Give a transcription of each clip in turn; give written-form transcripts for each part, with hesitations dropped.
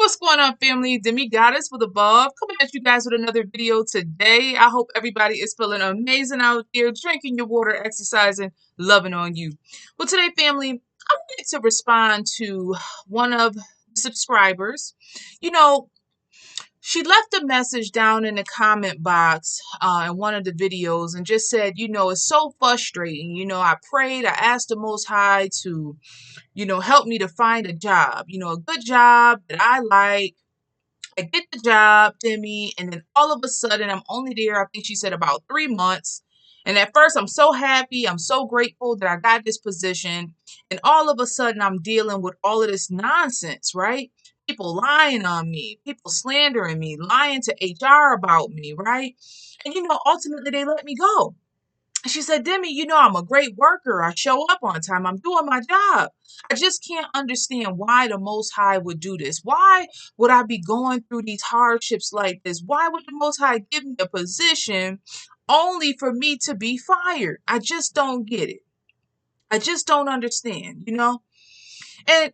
What's going on, family? Demi Goddess with Above, coming at you guys with another video today. I hope everybody is feeling amazing out there, drinking your water, exercising, loving on you. Well, today, family, I wanted to respond to one of the subscribers. You know, she left a message down in the comment box in one of the videos and just said, it's so frustrating. I prayed, I asked the Most High to help me to find a job, a good job that I like. I get the job, Demi, and then all of a sudden I'm only there, I think she said about 3 months. And at first I'm so happy, I'm so grateful that I got this position. And all of a sudden I'm dealing with all of this nonsense, right? People lying on me, people slandering me, lying to HR about me, right? And ultimately they let me go. She said, Demi, I'm a great worker. I show up on time. I'm doing my job. I just can't understand why the Most High would do this. Why would I be going through these hardships like this? Why would the Most High give me a position only for me to be fired? I just don't get it. I just don't understand. And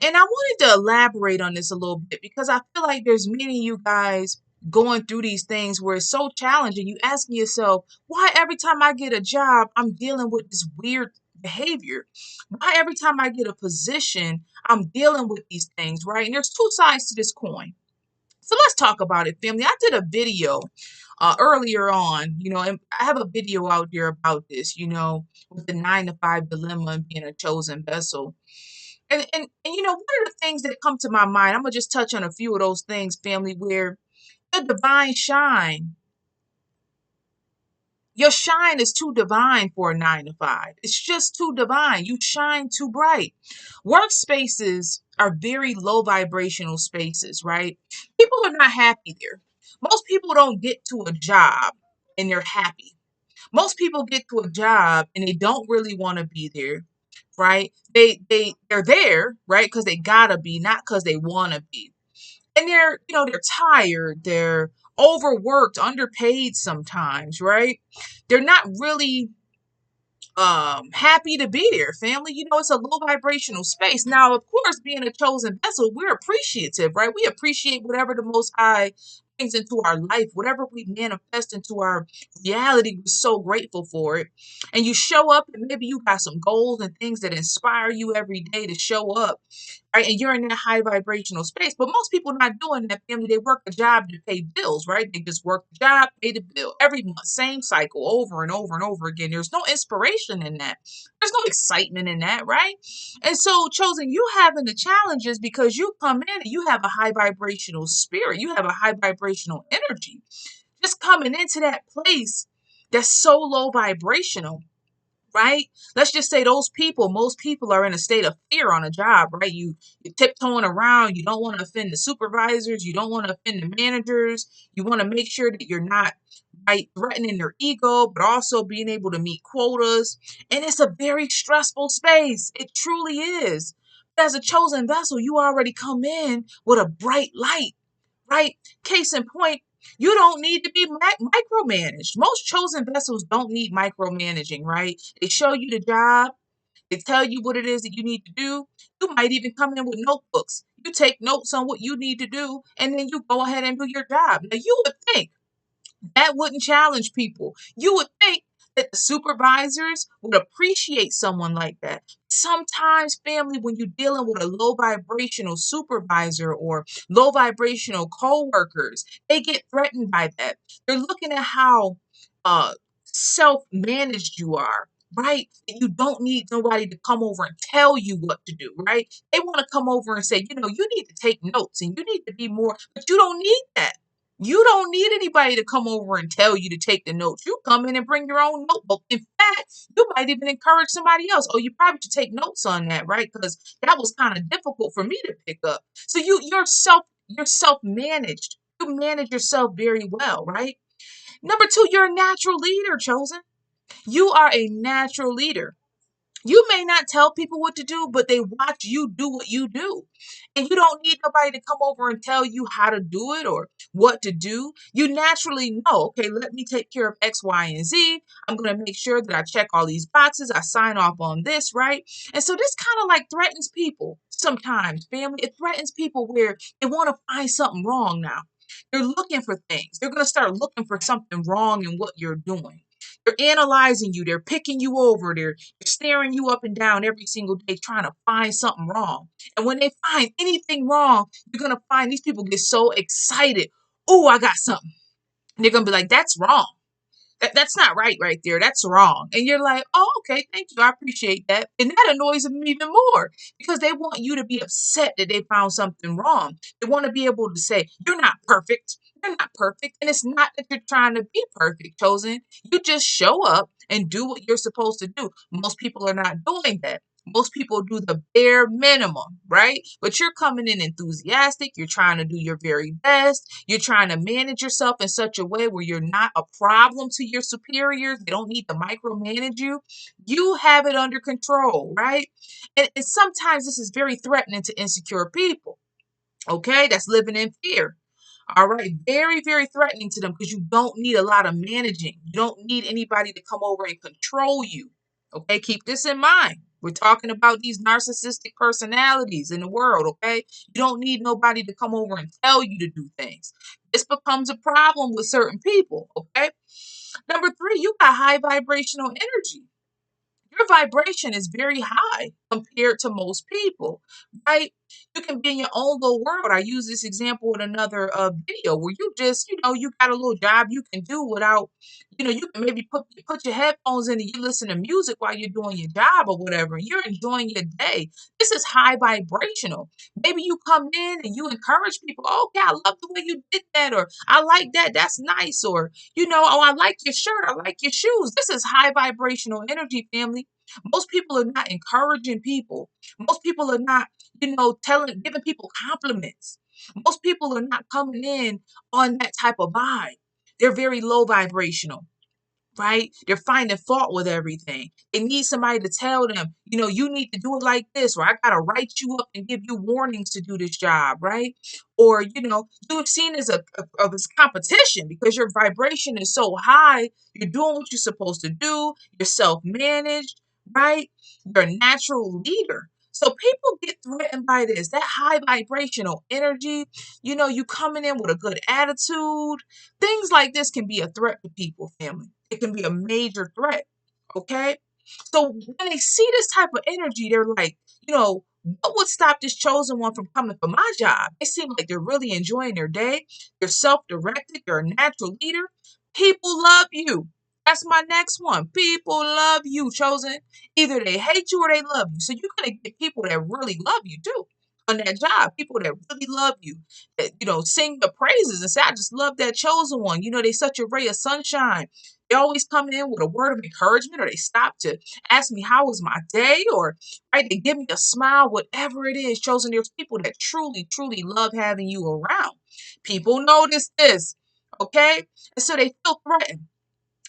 I wanted to elaborate on this a little bit because I feel like there's many of you guys going through these things where it's so challenging. You asking yourself, why every time I get a job, I'm dealing with this weird behavior? Why every time I get a position, I'm dealing with these things, right? And there's two sides to this coin. So let's talk about it, family. I did a video earlier on, and I have a video out there about this, with the 9 to 5 dilemma and being a chosen vessel. And one of the things that come to my mind, I'm gonna just touch on a few of those things, family, where the divine shine, your shine is too divine for a 9 to 5. It's just too divine. You shine too bright. Workspaces are very low vibrational spaces, right? People are not happy there. Most people don't get to a job and they're happy. Most people get to a job and they don't really want to be there, right? They're there, right? Because they gotta be, not because they want to be. And they're tired, they're overworked, underpaid sometimes, right? They're not really happy to be there, family. It's a low vibrational space. Now, of course, being a chosen vessel, we're appreciative, right? We appreciate whatever the Most High brings into our life, whatever we manifest into our reality. We're so grateful for it. And you show up, and maybe you got some goals and things that inspire you every day to show up, right? And you're in that high vibrational space. But most people are not doing that, family. They work a job to pay bills, right? They just work the job, pay the bill every month, same cycle over and over and over again. There's no inspiration in that. There's no excitement in that, right? And so, chosen, you having the challenges because you come in and you have a high vibrational spirit. You have a high vibrational energy. Just coming into that place that's so low vibrational, right? Let's just say most people are in a state of fear on a job, right? You're tiptoeing around. You don't want to offend the supervisors. You don't want to offend the managers. You want to make sure that you're not, right, threatening their ego, but also being able to meet quotas. And it's a very stressful space. It truly is. But as a chosen vessel, you already come in with a bright light, right? Case in point, you don't need to be micromanaged. Most chosen vessels don't need micromanaging, right? They show you the job. They tell you what it is that you need to do. You might even come in with notebooks. You take notes on what you need to do, and then you go ahead and do your job. Now, you would think that wouldn't challenge people. You would think that the supervisors would appreciate someone like that. Sometimes, family, when you're dealing with a low vibrational supervisor or low vibrational coworkers, they get threatened by that. They're looking at how self-managed you are, right? And you don't need nobody to come over and tell you what to do, right? They want to come over and say, you need to take notes and you need to be more, but you don't need that. You don't need anybody to come over and tell you to take the notes. You come in and bring your own notebook. In fact, you might even encourage somebody else. Oh, you probably should take notes on that, right? Because that was kind of difficult for me to pick up. So you're self-managed. You manage yourself very well, right? Number two, you're a natural leader, chosen. You are a natural leader. You may not tell people what to do, but they watch you do what you do. And you don't need nobody to come over and tell you how to do it or what to do. You naturally know, okay, let me take care of X, Y, and Z. I'm going to make sure that I check all these boxes. I sign off on this, right? And so this kind of like threatens people sometimes, family. It threatens people where they want to find something wrong now. They're looking for things. They're going to start looking for something wrong in what you're doing. They're analyzing you. They're picking you over. They're staring you up and down every single day, trying to find something wrong. And when they find anything wrong, you're going to find these people get so excited. Oh, I got something. And they're going to be like, that's wrong. That's not right there. That's wrong. And you're like, oh, okay, thank you. I appreciate that. And that annoys them even more because they want you to be upset that they found something wrong. They want to be able to say, you're not perfect. You're not perfect. And it's not that you're trying to be perfect, Chosen. You just show up and do what you're supposed to do. Most people are not doing that. Most people do the bare minimum, right? But you're coming in enthusiastic. You're trying to do your very best. You're trying to manage yourself in such a way where you're not a problem to your superiors. They don't need to micromanage you. You have it under control, right? And sometimes this is very threatening to insecure people, okay? That's living in fear. All right, very, very threatening to them because you don't need a lot of managing. You don't need anybody to come over and control you. Okay, keep this in mind. We're talking about these narcissistic personalities in the world, okay? You don't need nobody to come over and tell you to do things. This becomes a problem with certain people, okay? Number three, you got high vibrational energy. Your vibration is very high compared to most people, right? You can be in your own little world. I use this example in another video where you just, you got a little job you can do without, you can maybe put your headphones in and you listen to music while you're doing your job or whatever, and you're enjoying your day. This is high vibrational. Maybe you come in and you encourage people, oh, yeah, I love the way you did that, or I like that, that's nice, or, oh, I like your shirt, I like your shoes. This is high vibrational energy, family. Most people are not encouraging people. Most people are not, giving people compliments. Most people are not coming in on that type of vibe. They're very low vibrational, right? They're finding fault with everything. They need somebody to tell them, you need to do it like this, or I gotta write you up and give you warnings to do this job, right? Or, you're seen as as competition because your vibration is so high. You're doing what you're supposed to do. You're self-managed, right? You're a natural leader. So people get threatened by this, that high vibrational energy. You coming in with a good attitude. Things like this can be a threat to people, family. It can be a major threat. Okay. So when they see this type of energy, they're like, what would stop this chosen one from coming for my job? They seem like they're really enjoying their day. They're self-directed. They're a natural leader. People love you. That's my next one. People love you, chosen. Either they hate you or they love you. So you're going to get people that really love you too on that job. People that really love you, that, sing the praises and say, I just love that chosen one. They such a ray of sunshine. They always come in with a word of encouragement, or they stop to ask me, how was my day? Or, right, they give me a smile, whatever it is, chosen. There's people that truly, truly love having you around. People notice this, okay? And so they feel threatened.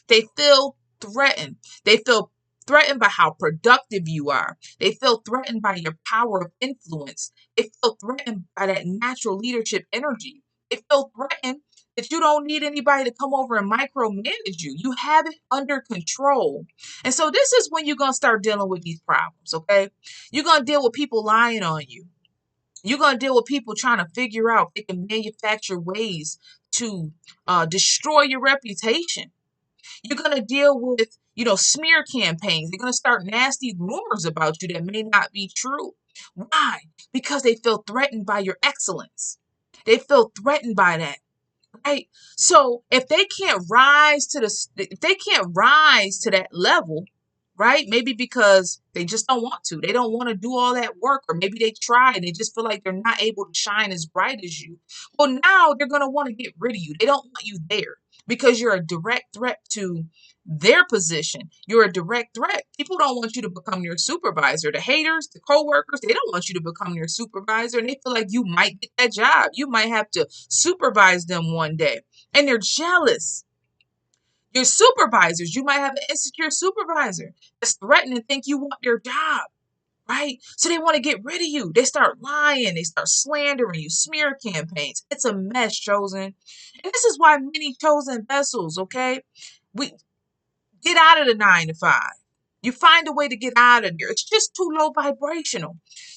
They feel threatened. They feel threatened by how productive you are. They feel threatened by your power of influence. They feel threatened by that natural leadership energy. They feel threatened that you don't need anybody to come over and micromanage you. You have it under control. And so this is when you're going to start dealing with these problems, okay? You're going to deal with people lying on you. You're going to deal with people trying to figure out if they can manufacture ways to destroy your reputation. You're going to deal with, smear campaigns. They're going to start nasty rumors about you that may not be true. Why? Because they feel threatened by your excellence. They feel threatened by that, right? So if they can't rise to that level, right? Maybe because they just don't want to. They don't want to do all that work, or maybe they try and they just feel like they're not able to shine as bright as you. Well, now they're going to want to get rid of you. They don't want you there because you're a direct threat to their position. You're a direct threat. People don't want you to become your supervisor. The haters, the coworkers, they don't want you to become your supervisor, and they feel like you might get that job. You might have to supervise them one day, and they're jealous. Your supervisors, you might have an insecure supervisor that's threatening and think you want their job, right? So they want to get rid of you. They start lying, they start slandering you, smear campaigns. It's a mess, chosen. And this is why many chosen vessels, okay? We get out of the 9 to 5. You find a way to get out of there. It's just too low vibrational.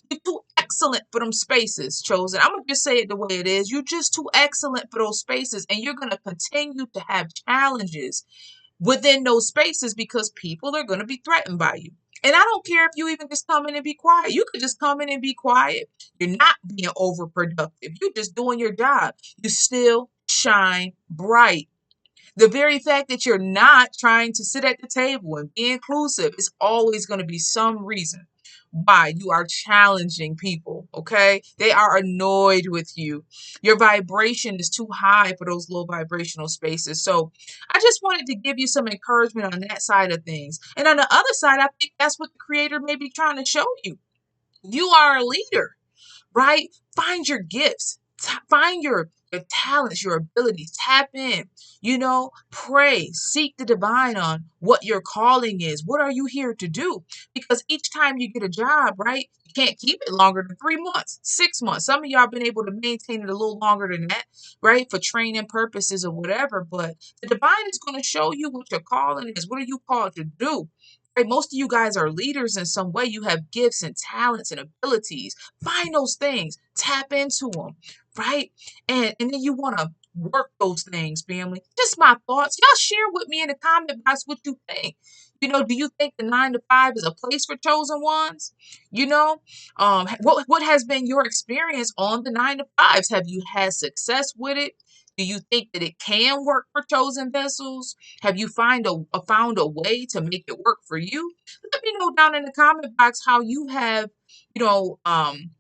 You're too excellent for them spaces, chosen. I'm gonna just say it the way it is. You're just too excellent for those spaces, and you're gonna continue to have challenges within those spaces because people are going to be threatened by you. And I don't care if you even just come in and be quiet. You could just come in and be quiet. You're not being overproductive. You're just doing your job. You still shine bright. The very fact that you're not trying to sit at the table and be inclusive is always going to be some reason why you are challenging people, okay? They are annoyed with you. Your vibration is too high for those low vibrational spaces. So I just wanted to give you some encouragement on that side of things. And on the other side, I think that's what the creator may be trying to show you. You are a leader, right? Find your gifts, find your talents, your abilities, tap in, pray, seek the divine on what your calling is. What are you here to do? Because each time you get a job, right, you can't keep it longer than 3 months, 6 months. Some of y'all been able to maintain it a little longer than that, right, for training purposes or whatever. But the divine is going to show you what your calling is. What are you called to do? Right? Most of you guys are leaders in some way. You have gifts and talents and abilities. Find those things, tap into them, right? And then you want to work those things, family. Just my thoughts. Y'all share with me in the comment box what you think. Do you think the 9 to 5 is a place for chosen ones? What has been your experience on the 9 to 5s? Have you had success with it? Do you think that it can work for chosen vessels? Have you found a way to make it work for you? Let me know down in the comment box how you have, you know, um,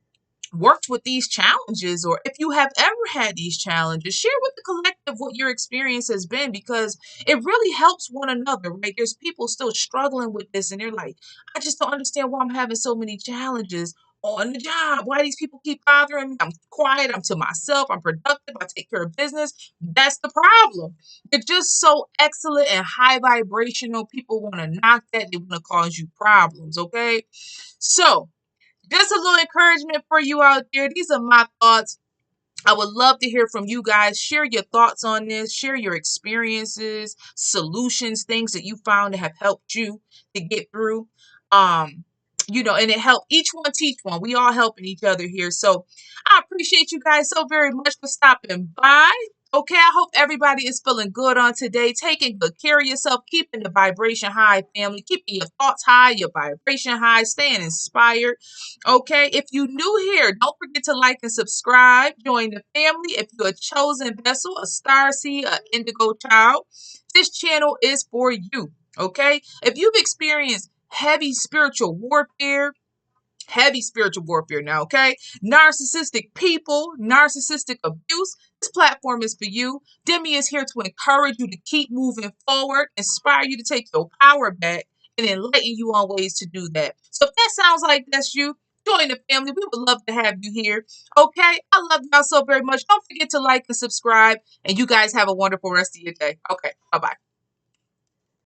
worked with these challenges, or if you have ever had these challenges. Share with the collective what your experience has been, because it really helps one another, right? There's people still struggling with this and they're like, I just don't understand why I'm having so many challenges on the job. Why these people keep bothering me? I'm quiet, I'm to myself, I'm productive, I take care of business. That's the problem. You're just so excellent and high vibrational. People want to knock that, they want to cause you problems, okay? So just a little encouragement for you out there. These are my thoughts. I would love to hear from you guys. Share your thoughts on this. Share your experiences, solutions, things that you found that have helped you to get through. And it helped each one teach one. We all helping each other here. So I appreciate you guys so very much for stopping by. Okay, I hope everybody is feeling good on today, taking good care of yourself, keeping the vibration high, family, keeping your thoughts high, your vibration high, staying inspired. Okay, if you new here, don't forget to like and subscribe. Join the family. If you're a chosen vessel, a star seed, an indigo child, this channel is for you. Okay, if you've experienced heavy spiritual warfare now, okay? Narcissistic people, narcissistic abuse. This platform is for you. Demi is here to encourage you to keep moving forward, inspire you to take your power back, and enlighten you on ways to do that. So if that sounds like that's you, join the family. We would love to have you here. Okay? I love y'all so very much. Don't forget to like and subscribe, and you guys have a wonderful rest of your day. Okay, bye-bye.